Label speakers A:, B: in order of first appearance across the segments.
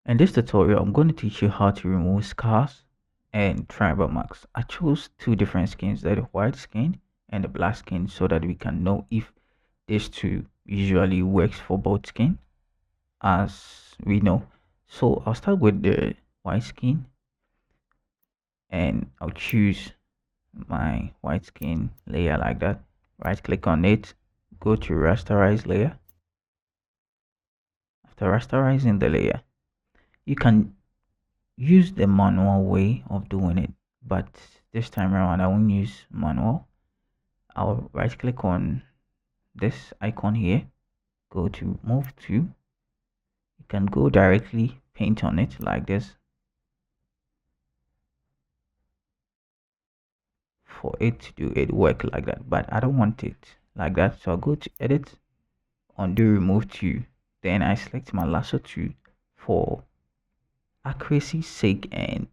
A: In this tutorial, I'm going to teach you how to remove scars and tribal marks. I chose two different skins, the white skin and the black skin, so that we can know if these two usually works for both skin, as we know. So I'll start with the white skin, and I'll choose my white skin layer like that. Right click on it, go to rasterize layer. After rasterizing the layer, you can use the manual way of doing it, but this time around I won't use manual. I'll right click on this icon here, go to move to. You can go directly paint on it like this for it to do it work like that, but I don't want it like that, so I'll go to edit, undo, remove to, then I select my lasso tool for accuracy's sake and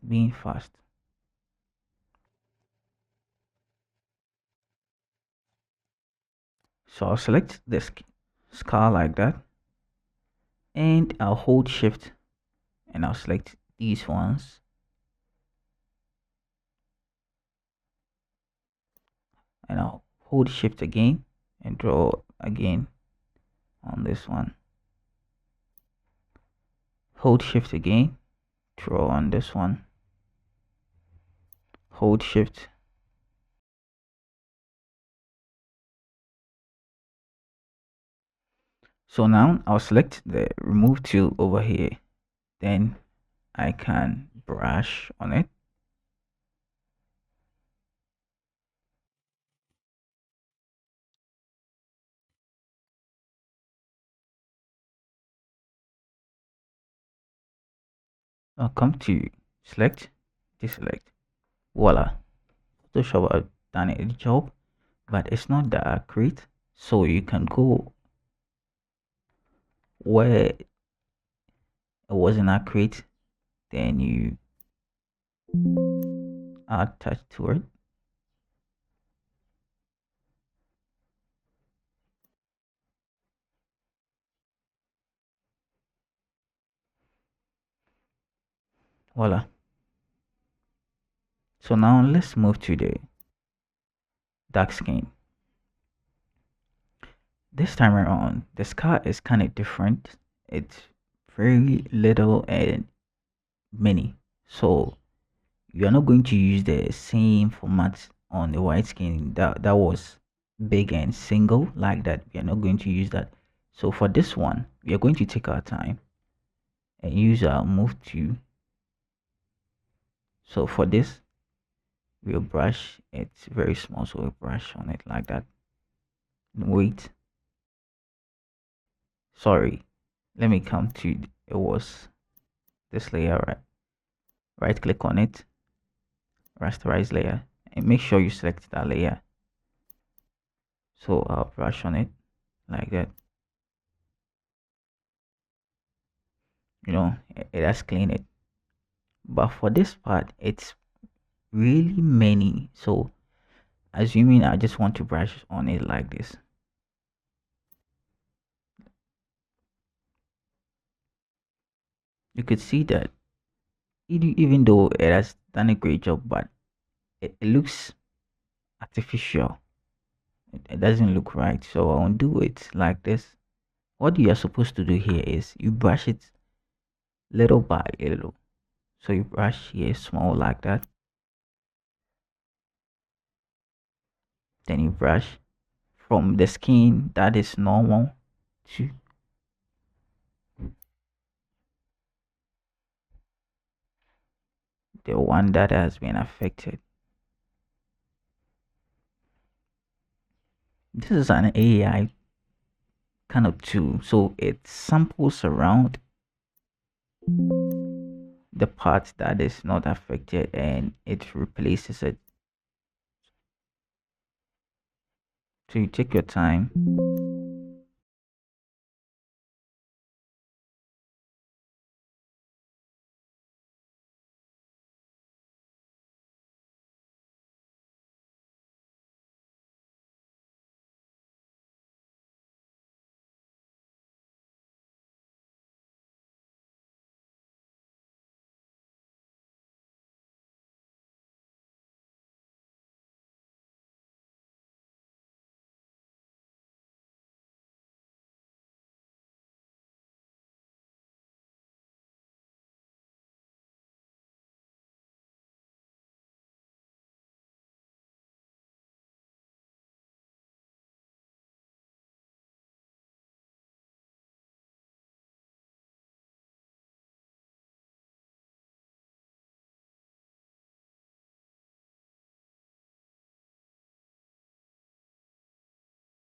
A: being fast. So I'll select this scar like that, and I'll hold shift and I'll select these ones, and I'll hold shift again and draw again on this one. Hold shift again, draw on this one. Hold shift. So now I'll select the remove tool over here, then I can brush on it. I'll come to select, deselect. Voila. Photoshop have done a job, but it's not that accurate. So you can go where it wasn't accurate, then you add touch to it. Voila. So now let's move to the dark skin. This time around, the scar is kind of different. It's very little and many. So you're not going to use the same format on the white skin that was big and single like that. We are not going to use that. So for this one, we are going to take our time and use our move to. So for this, we'll brush. It's very small, so we'll brush on it like that. Wait, sorry, let me come to, it was this layer, right click on it, rasterize layer, and make sure you select that layer. So I'll brush on it like that. It has cleaned it, but for this part it's really many. So assuming I just want to brush on it like this, you could see that even though it has done a great job, but it looks artificial. It doesn't look right. So I'll do it like this. What you are supposed to do here is you brush it little by little. So you brush here small like that, then you brush from the skin that is normal to the one that has been affected. This is an AI kind of tool, so it samples around the part that is not affected and it replaces it. So you take your time